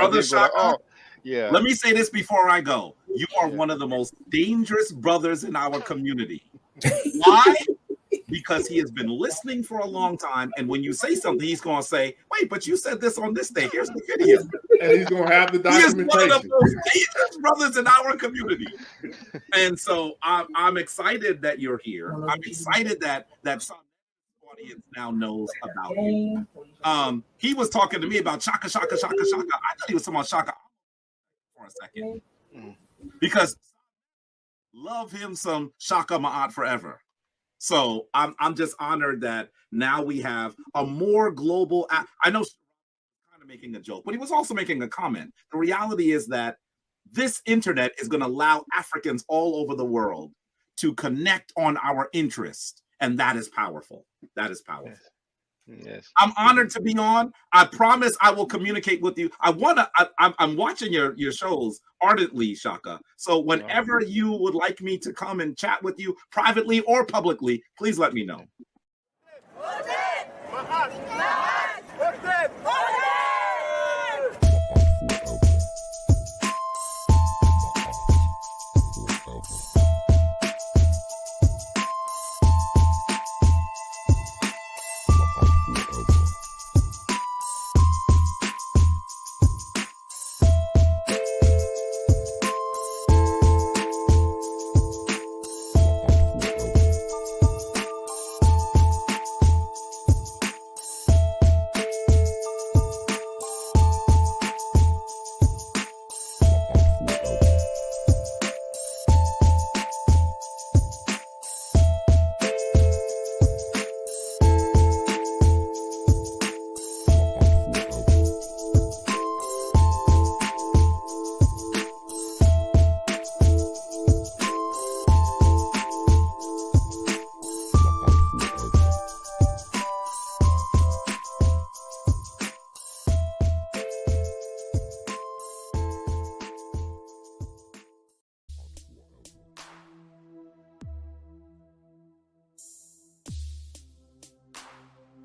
Brother then go like, Shaka, oh, yeah. let me say this before I go. You are Yeah. one of the most dangerous brothers in our community. Why? Because he has been listening for a long time, and when you say something, he's going to say, wait, but you said this on this day. Here's the video. And he's going to have the He is documentation. one of the most dangerous brothers in our community. And so I'm excited that you're here. I'm excited that some audience now knows about you. He was talking to me about Shaka. I thought he was talking about Shaka for a second. Because love him some Shaka Ma'at forever. So I'm just honored that now we have a more global. I know kind of making a joke, but he was also making a comment. The reality is that this internet is going to allow Africans all over the world to connect on our interest, and that is powerful. That is powerful. Yes. I'm honored to be on. I promise I will communicate with you. I'm watching your shows ardently, Shaka. So whenever you would like me to come and chat with you privately or publicly, please let me know.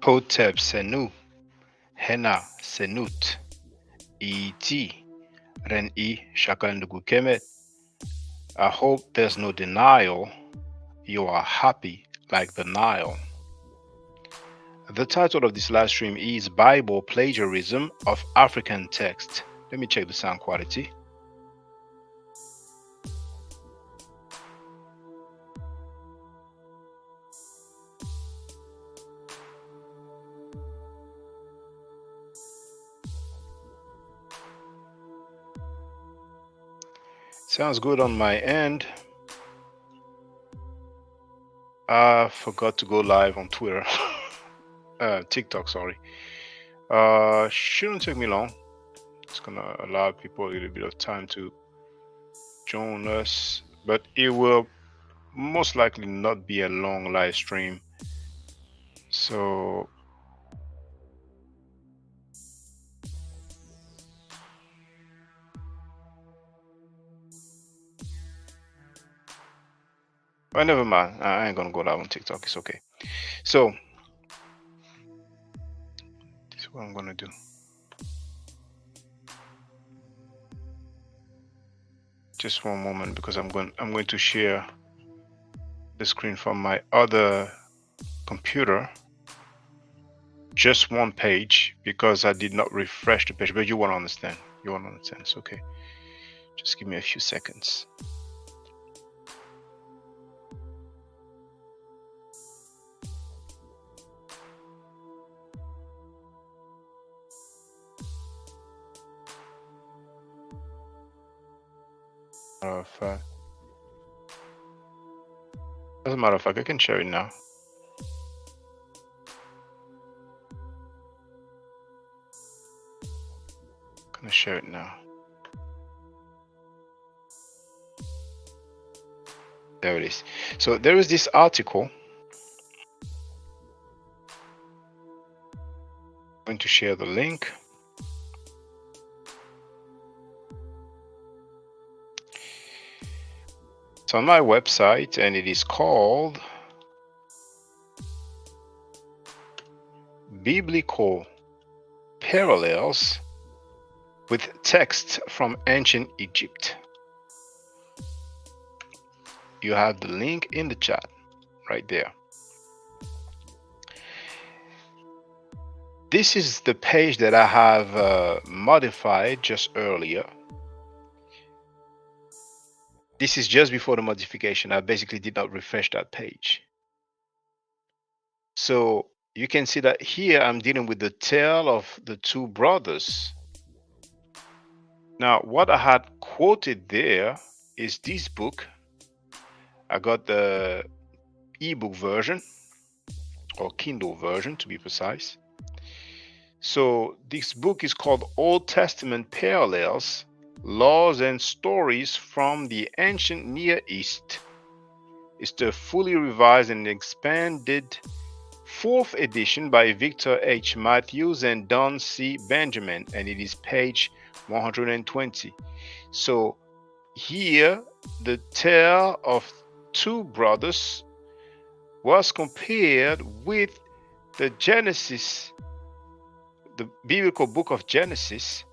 Hotep Senu, Hena Senut, E.T. Ren-I Shaka Ndugu Kemet. I hope there's no denial. You are happy like the Nile. The title of this live stream is Bible Plagiarism of African Text. Let me check the sound quality. Sounds good on my end. I forgot to go live on Twitter. TikTok, sorry. Shouldn't take me long. It's gonna allow people a little bit of time to join us, but it will most likely not be a long live stream. So well, never mind. I ain't gonna go live on TikTok. It's okay. So this is what I'm gonna do. Just one moment, because I'm going to share the screen from my other computer. Just one page, because I did not refresh the page, but you won't understand. You won't understand. It's okay. Just give me a few seconds. As a matter of fact, I can share it now. I'm gonna share it now. There it is. So there is this article. I'm going to share the link. It's on my website, and it is called Biblical Parallels with text from ancient Egypt. You have the link in the chat right there. This is the page that I have modified just earlier. This is just before the modification. I basically did not refresh that page. So you can see that here I'm dealing with the tale of the two brothers. Now, what I had quoted there is this book. I got the ebook version, or Kindle version to be precise. So this book is called Old Testament Parallels, Laws and Stories from the Ancient Near East. It's the fully revised and expanded 4th edition by Victor H. Matthews and Don C. Benjamin, and it is page 120. So here, the tale of two brothers was compared with the Genesis, the biblical book of Genesis,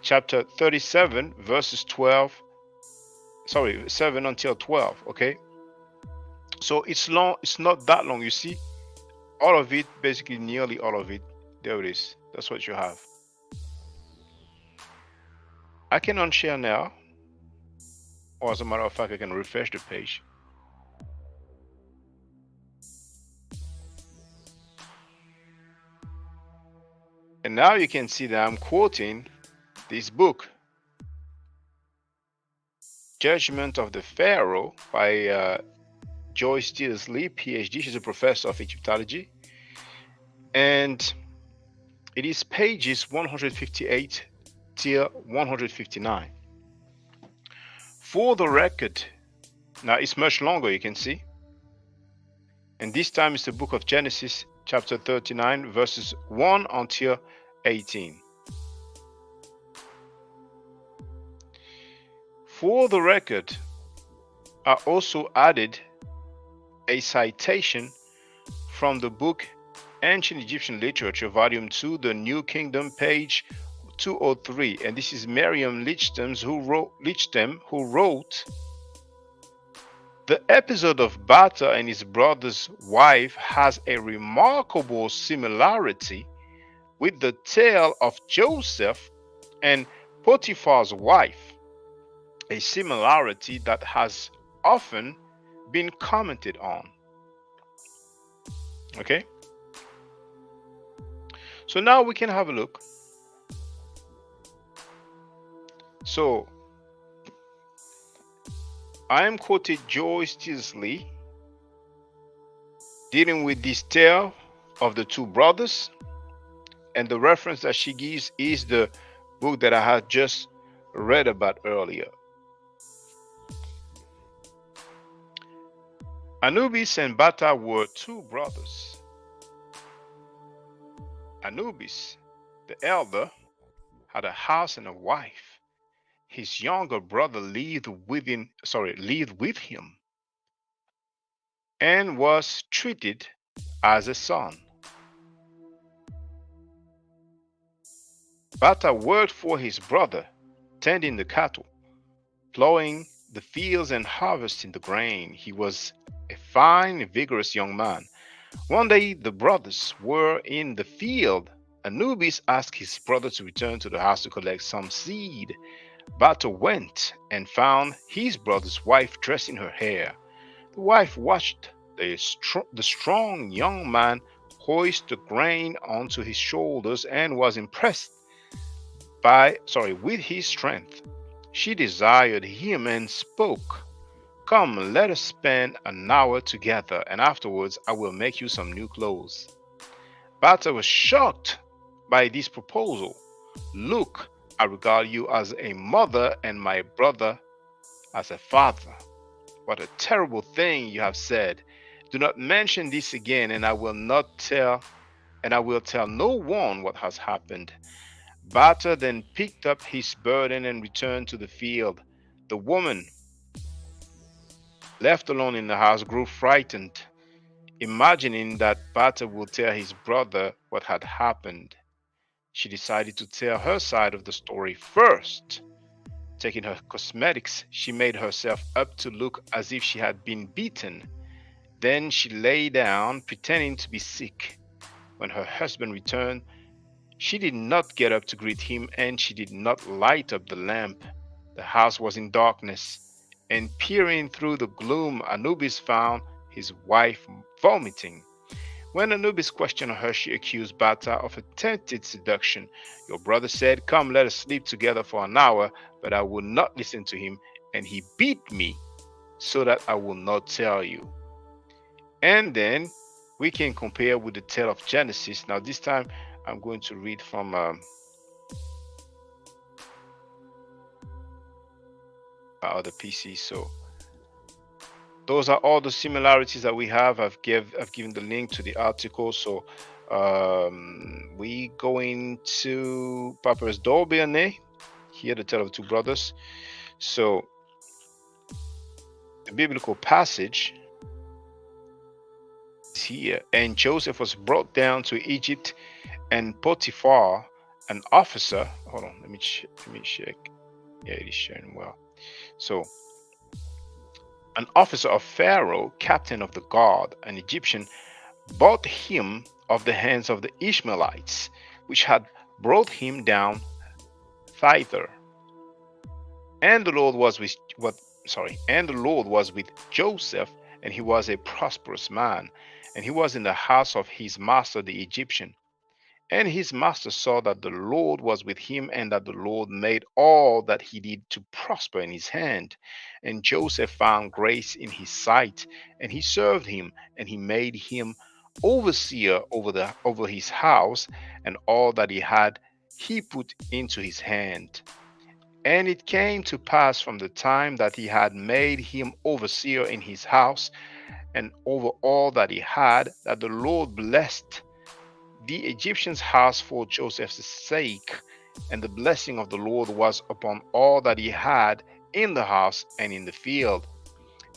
chapter 37, verses 7 until 12. Okay, so it's long, it's not that long. You see, all of it, basically nearly all of it, there it is. That's what you have. I can unshare now, or as a matter of fact, I can refresh the page. And now you can see that I'm quoting this book, Judgment of the Pharaoh by Joyce Tilsley, PhD. She's a professor of Egyptology. And it is pages 158 till 159. For the record, now it's much longer, you can see. And this time it's the book of Genesis, chapter 39, verses 1 until 18. For the record, I also added a citation from the book Ancient Egyptian Literature, Volume 2, The New Kingdom, page 203. And this is Merriam Lichtem, who wrote, "The episode of Bata and his brother's wife has a remarkable similarity with the tale of Joseph and Potiphar's wife, a similarity that has often been commented on." Okay, so now we can have a look. So I am quoted Joyce Tilsley dealing with this tale of the two brothers, and the reference that she gives is the book that I had just read about earlier. Anubis and Bata were two brothers. Anubis, the elder, had a house and a wife. His younger brother lived with him and was treated as a son. Bata worked for his brother, tending the cattle, plowing the fields and harvesting the grain. He was a fine, vigorous young man. One day the brothers were in the field. Anubis asked his brother to return to the house to collect some seed. Bata went and found his brother's wife dressing her hair. The wife watched the strong young man hoist the grain onto his shoulders and was impressed with his strength. She desired him and spoke, "Come, let us spend an hour together, and afterwards I will make you some new clothes." Bata was shocked by this proposal. "Look, I regard you as a mother and my brother as a father. What a terrible thing you have said. Do not mention this again, and I will tell no one what has happened." Bata then picked up his burden and returned to the field. The woman, left alone in the house, grew frightened, imagining that Bata would tell his brother what had happened. She decided to tell her side of the story first. Taking her cosmetics, she made herself up to look as if she had been beaten. Then she lay down, pretending to be sick. When her husband returned, she did not get up to greet him, and she did not light up the lamp. The house was in darkness, and peering through the gloom, Anubis found his wife vomiting. When Anubis questioned her, she accused Bata of attempted seduction. Your brother said, "Come, let us sleep together for an hour," but I would not listen to him, and he beat me so that I will not tell you. And then we can compare with the tale of Genesis. Now, this time I'm going to read from my other PC. So those are all the similarities that we have. I've given the link to the article. So we going to Papa's Dolbiane here, the tale of two brothers. So the biblical passage is here. And Joseph was brought down to Egypt, and Potiphar, an officer. Hold on, let me check. Yeah, it is sharing well. So an officer of Pharaoh, captain of the guard, an Egyptian, bought him of the hands of the Ishmaelites, which had brought him down thither. And the Lord was with Joseph, and he was a prosperous man, and he was in the house of his master the Egyptian. And his master saw that the Lord was with him, and that the Lord made all that he did to prosper in his hand. And Joseph found grace in his sight, and he served him, and he made him overseer over his house, and all that he had he put into his hand. And it came to pass from the time that he had made him overseer in his house and over all that he had, that the Lord blessed the Egyptian's house for Joseph's sake, and the blessing of the Lord was upon all that he had in the house and in the field.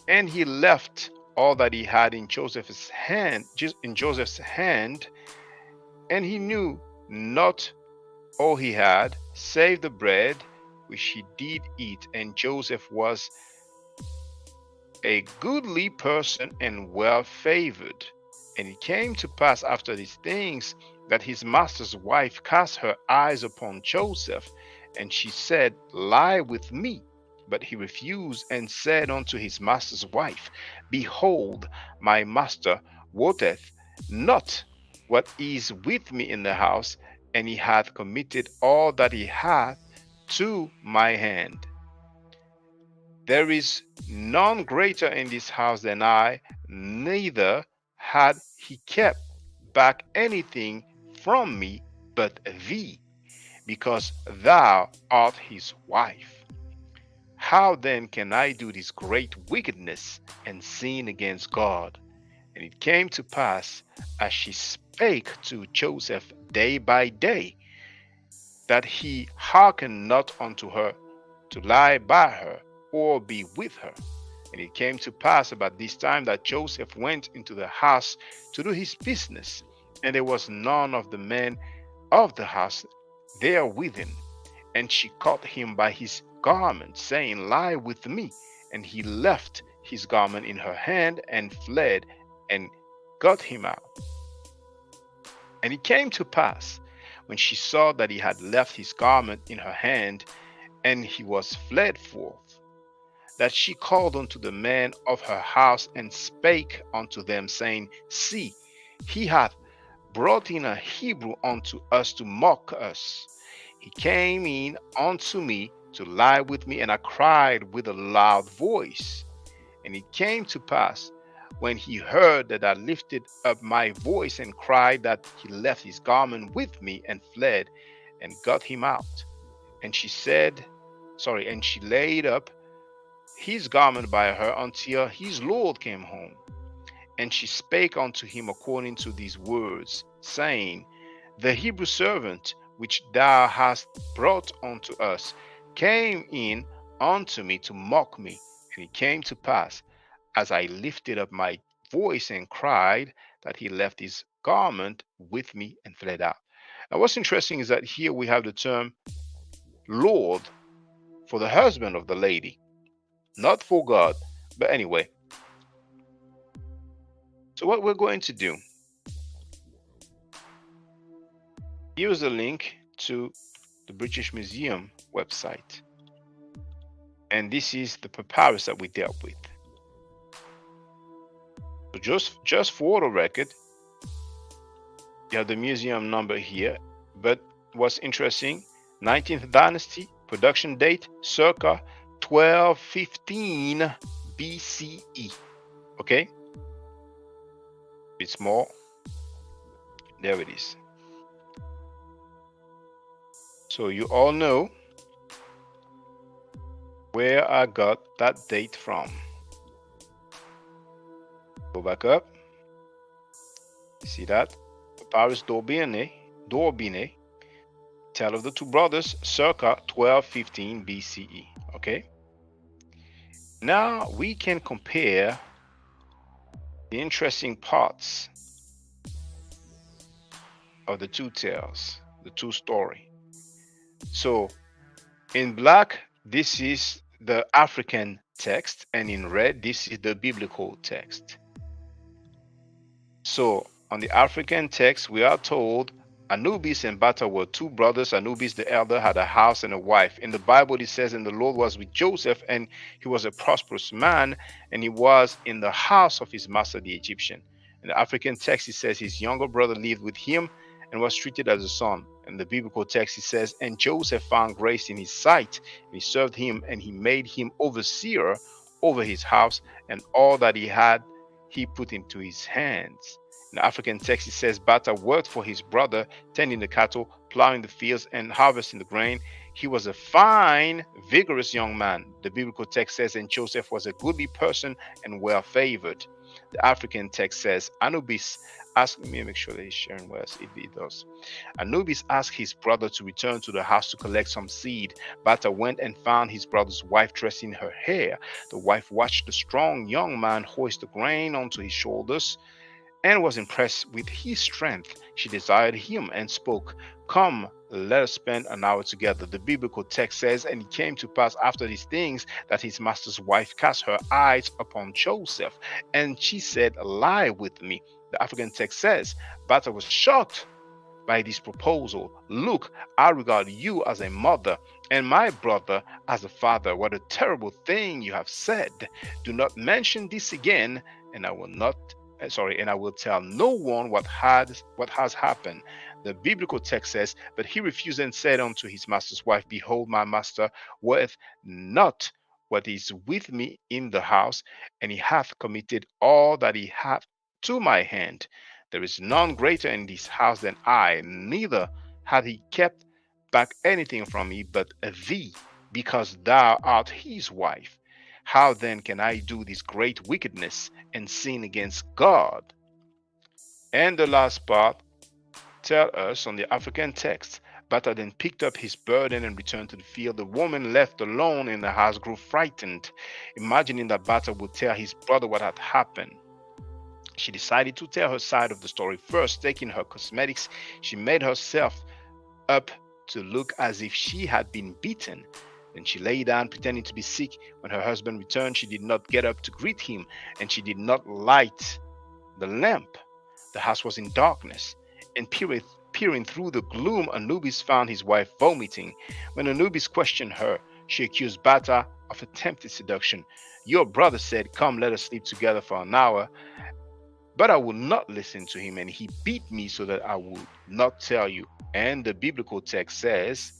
And he left all that he had in Joseph's hand, and he knew not all he had, save the bread which he did eat. And Joseph was a goodly person and well favored. And it came to pass after these things that his master's wife cast her eyes upon Joseph, and she said, "Lie with me." But he refused, and said unto his master's wife, "Behold, my master wotteth not what is with me in the house, and he hath committed all that he hath to my hand. There is none greater in this house than I, neither had he kept back anything from me but thee, because thou art his wife. How then can I do this great wickedness and sin against God?" And it came to pass, as she spake to Joseph day by day, that he hearkened not unto her to lie by her or be with her. And it came to pass about this time that Joseph went into the house to do his business, and there was none of the men of the house there with him. And she caught him by his garment, saying, "Lie with me." And he left his garment in her hand and fled, and got him out. And it came to pass, when she saw that he had left his garment in her hand, and he was fled forth, that she called unto the men of her house, and spake unto them, saying, "See, he hath brought in a Hebrew unto us to mock us. He came in unto me to lie with me, and I cried with a loud voice. And it came to pass, when he heard that I lifted up my voice and cried, that he left his garment with me and fled, and got him out. And and she laid up his garment by her until his Lord came home. And she spake unto him according to these words, saying, The Hebrew servant which thou hast brought unto us came in unto me to mock me. And it came to pass, as I lifted up my voice and cried, that he left his garment with me and fled out." Now, what's interesting is that here we have the term Lord for the husband of the lady, not for God. But anyway, so what we're going to do, here's a link to the British Museum website. And this is the papyrus that we dealt with. So just for the record, you have the museum number here. But what's interesting, 19th dynasty, production date circa 1215 BCE. Okay? It's more. There it is. So you all know where I got that date from. Go back up. See that? Papyrus d'Orbine, Tale of the Two Brothers, circa 1215 BCE. Okay? Now we can compare the interesting parts of the two tales, the two story. So in black, this is the African text, and in red, this is the biblical text. So on the African text, we are told Anubis and Bata were two brothers. Anubis the elder had a house and a wife. In the Bible, it says, and the Lord was with Joseph, and he was a prosperous man, and he was in the house of his master, the Egyptian. In the African text, it says his younger brother lived with him and was treated as a son. In the biblical text, it says, and Joseph found grace in his sight, and he served him, and he made him overseer over his house, and all that he had, he put into his hands. In the African text, it says Bata worked for his brother, tending the cattle, plowing the fields, and harvesting the grain. He was a fine, vigorous young man. The biblical text says, and Joseph was a goodly person and well favored. The African text says, Anubis asked, let me make sure that he's sharing well, it does. Anubis asked his brother to return to the house to collect some seed. Bata went and found his brother's wife dressing her hair. The wife watched the strong young man hoist the grain onto his shoulders and was impressed with his strength. She desired him and spoke, come, let us spend an hour together. The biblical text says, and it came to pass after these things that his master's wife cast her eyes upon Joseph, and she said, lie with me. The African text says, Bata was shocked by this proposal. Look, I regard you as a mother and my brother as a father. What a terrible thing you have said. Do not mention this again, and I will tell no one what has happened. The biblical text says, but he refused and said unto his master's wife, behold, my master worth not what is with me in the house, and he hath committed all that he hath to my hand. There is none greater in this house than I, neither hath he kept back anything from me but thee, because thou art his wife. How then can I do this great wickedness and sin against God? And the last part tell us on the African text, Bata then picked up his burden and returned to the field. The woman left alone in the house grew frightened, imagining that Bata would tell his brother what had happened. She decided to tell her side of the story first. Taking her cosmetics, she made herself up to look as if she had been beaten. Then she lay down, pretending to be sick. When her husband returned, she did not get up to greet him, and she did not light the lamp. The house was in darkness, and peering through the gloom, Anubis found his wife vomiting. When Anubis questioned her, she accused Bata of attempted seduction. Your brother said, come, let us sleep together for an hour. But I would not listen to him, and he beat me so that I would not tell you. And the biblical text says,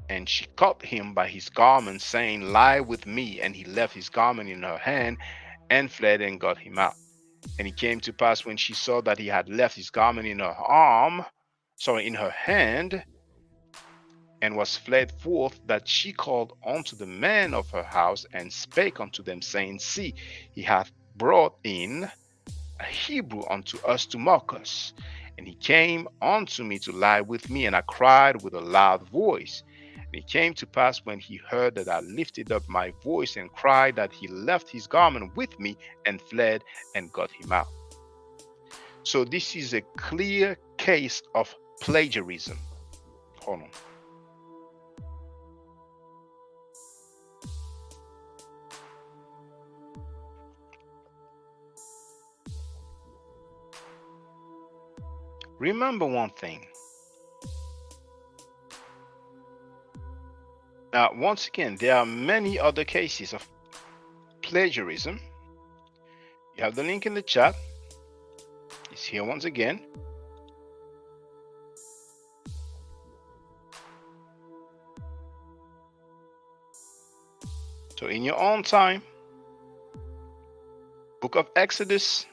and she caught him by his garment, saying, lie with me. And he left his garment in her hand and fled and got him out. And it came to pass when she saw that he had left his garment in her hand, and was fled forth, that she called unto the men of her house and spake unto them, saying, see, he hath brought in a Hebrew unto us to mock us. And he came unto me to lie with me, and I cried with a loud voice. And it came to pass when he heard that I lifted up my voice and cried, that he left his garment with me and fled and got him out. So this is a clear case of plagiarism. Hold on. Remember one thing. Now, once again, there are many other cases of plagiarism. You have the link in the chat. It's here once again. So in your own time, Book of Exodus,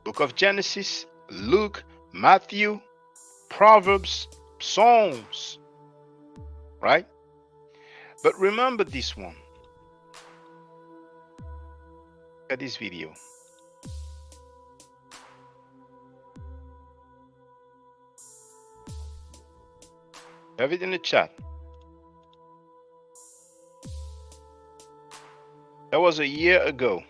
Book of Genesis, Luke, Matthew, Proverbs, Psalms, right? But remember this one. Look at this video. Have it in the chat. That was a year ago.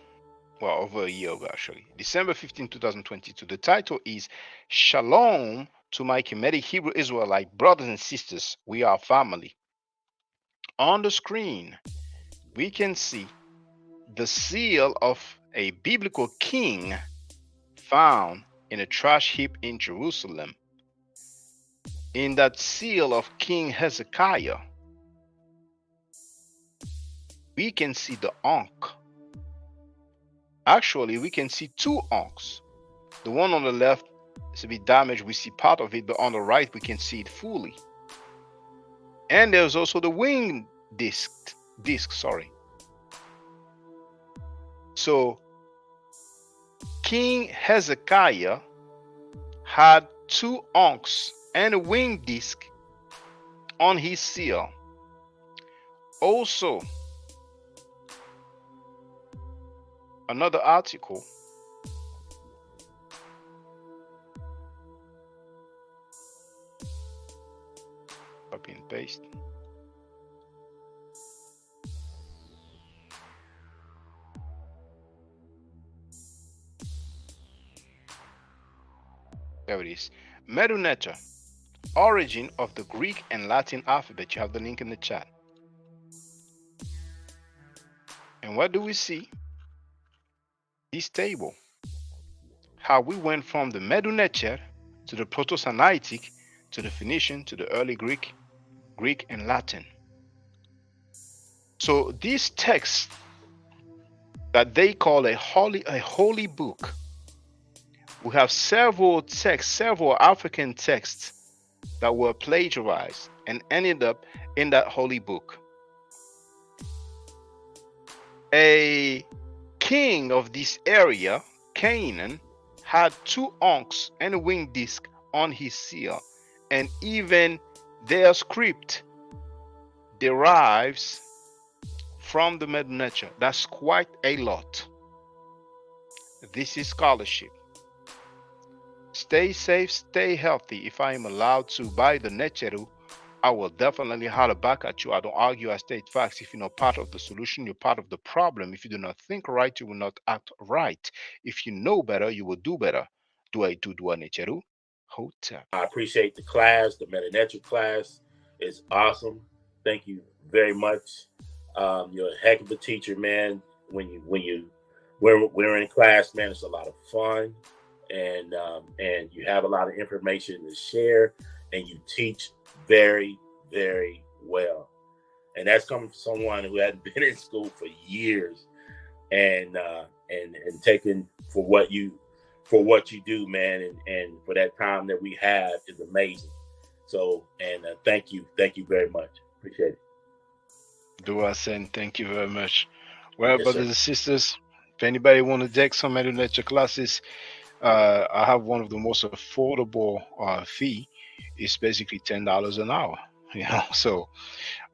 Well, over a year ago, actually. December 15, 2022. The title is Shalom to my Kemetic Hebrew Israelite brothers and sisters. We are family. On the screen, we can see the seal of a biblical king found in a trash heap in Jerusalem. In that seal of King Hezekiah, we can see the Ankh. Actually, we can see two Ankhs. The one on the left is a bit damaged. We see part of it, but on the right, we can see it fully. And there's also the wing disc, sorry. So King Hezekiah had two Ankhs and a wing disc on his seal. Also, another article copy and paste. There it is. Meduneta, origin of the Greek and Latin alphabet. You have the link in the chat. And what do we see? This table. How we went from the Medu-Neter to the Proto-Sinaitic to the Phoenician to the early Greek, and Latin. So this text that they call a holy book, we have several texts, several African texts that were plagiarized and ended up in that holy book. A king of this area, Canaan, had two Ankhs and a wing disc on his seal, and even their script derives from the Medu-Neter. That's quite a lot. This is scholarship. Stay safe, stay healthy. If I am allowed to buy the Neteru, I will definitely holler back at you. I don't argue, I state facts. If you're not part of the solution, you're part of the problem. If you do not think right, you will not act right. If you know better, you will do better. Do a Neteru Hotel. I appreciate the class. The Medu-Neter class is awesome. Thank you very much. You're a heck of a teacher, man. When we're in class, man, it's a lot of fun, and you have a lot of information to share, and you teach very, very well. And that's coming from someone who hadn't been in school for years, and taking for what you do, man, and for that time that we have is amazing. So, and thank you very much. Appreciate it. Dua Sen, thank you very much. Well, yes, brothers and sisters, if anybody want to take some Medu-Neter classes, I have one of the most affordable fee. It's basically $10 an hour. You know, so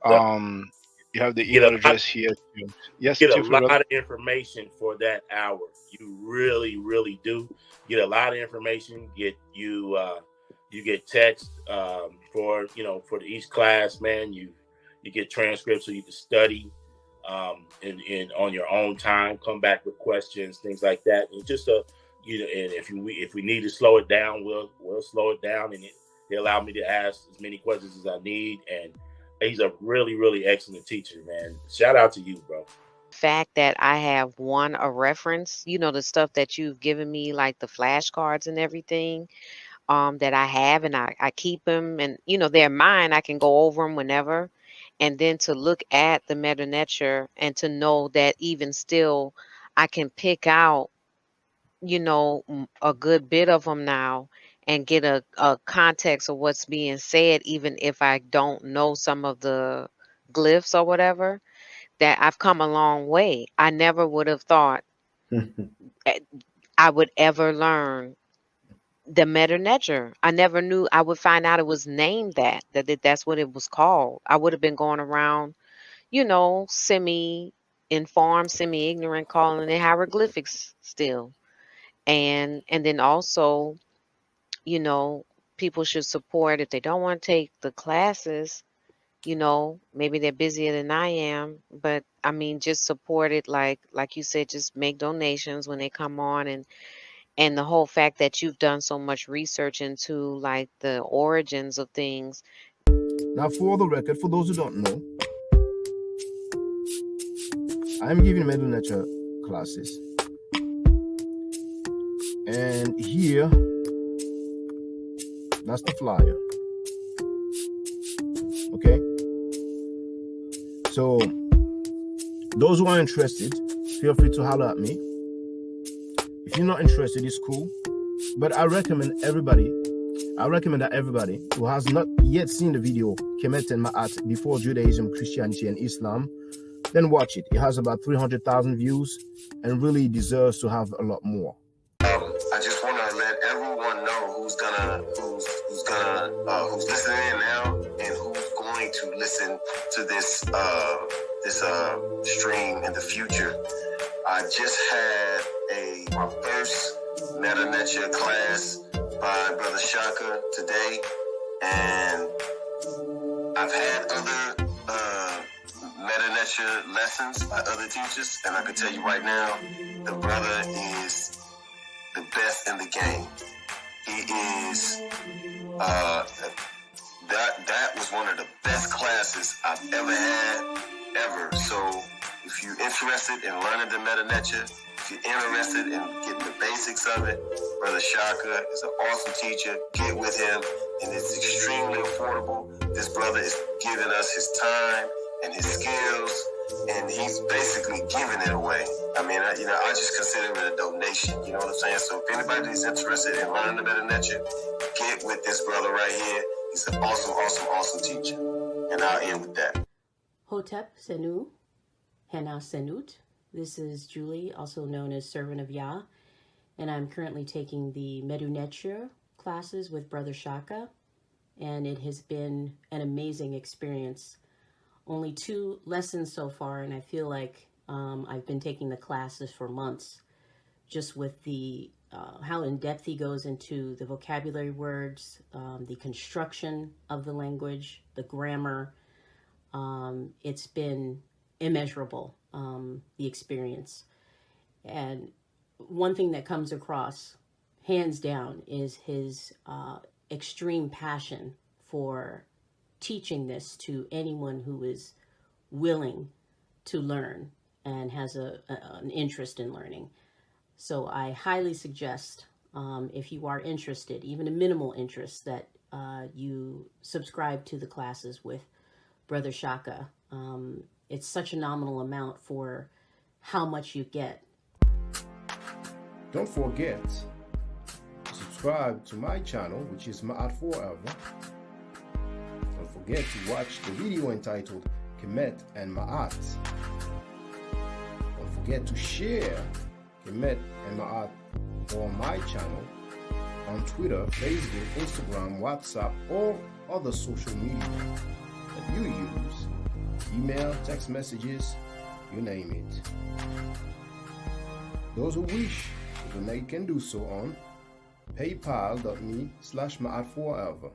you have the email address here. Yes, get a lot of information for that hour. You really, really do get a lot of information. You get text for each class, man. You get transcripts so you can study in on your own time. Come back with questions, things like that. And just and if we need to slow it down, we'll slow it down, and they allow me to ask as many questions as I need. And he's a really, really excellent teacher, man. Shout out to you, bro. Fact that I have a reference, the stuff that you've given me, like the flashcards and everything, that I have, and I keep them, and they're mine. I can go over them whenever. And then to look at the Meta Nature and to know that even still I can pick out a good bit of them now and get a context of what's being said, even if I don't know some of the glyphs or whatever, that I've come a long way. I never would have thought I would ever learn the Meta Nature. I never knew I would find out it was named that's what it was called. I would have been going around, semi-informed, semi-ignorant, calling it hieroglyphics still. And then also, people should support if they don't want to take the classes. Maybe they're busier than I am, but I mean, just support it. Like you said, just make donations when they come on, and the whole fact that you've done so much research into like the origins of things. Now, for the record, for those who don't know, I'm giving Meta Nature classes. And here, that's the flyer. Okay? So, those who are interested, feel free to holler at me. If you're not interested, it's cool. But I recommend that everybody who has not yet seen the video, Kemet and Ma'at, Before Judaism, Christianity, and Islam, then watch it. It has about 300,000 views and really deserves to have a lot more. I just want to let everyone know who's listening in now and who's going to listen to this stream in the future. I just had my first Meta Nature class by Brother Shaka today, and I've had other Meta Nature lessons by other teachers, and I can tell you right now, the brother is the best in the game. He is that was one of the best classes I've ever had ever. So if you're interested in learning the Meta Nature, if you're interested in getting the basics of it, Brother Shaka is an awesome teacher. Get with him, and it's extremely affordable. This brother is giving us his time and his skills, and he's basically giving it away. I mean, I just consider it a donation. You know what I'm saying? So if anybody is interested in learning the Meta Nature, get with this brother right here. He's an awesome, awesome, awesome teacher. And I'll end with that. Hotep Senu, Hena Senut. This is Julie, also known as Servant of Yah, and I'm currently taking the Meta Nature classes with Brother Shaka, and it has been an amazing experience. Only 2 lessons so far, and I feel like I've been taking the classes for months, just with the how in-depth he goes into the vocabulary words, the construction of the language, the grammar. It's been immeasurable, the experience. And one thing that comes across, hands down, is his extreme passion for teaching this to anyone who is willing to learn and has an interest in learning. So I highly suggest, if you are interested, even a minimal interest, that you subscribe to the classes with Brother Shaka. It's such a nominal amount for how much you get. Don't forget to subscribe to my channel, which is Ma'at Forever. Don't forget to watch the video entitled Kemet and Ma'at. Don't forget to share Kemet and Ma'at on my channel on Twitter, Facebook, Instagram, WhatsApp, or other social media that you use. Email, text messages, you name it. Those who wish to donate can do so on paypal.me/Ma'at Forever.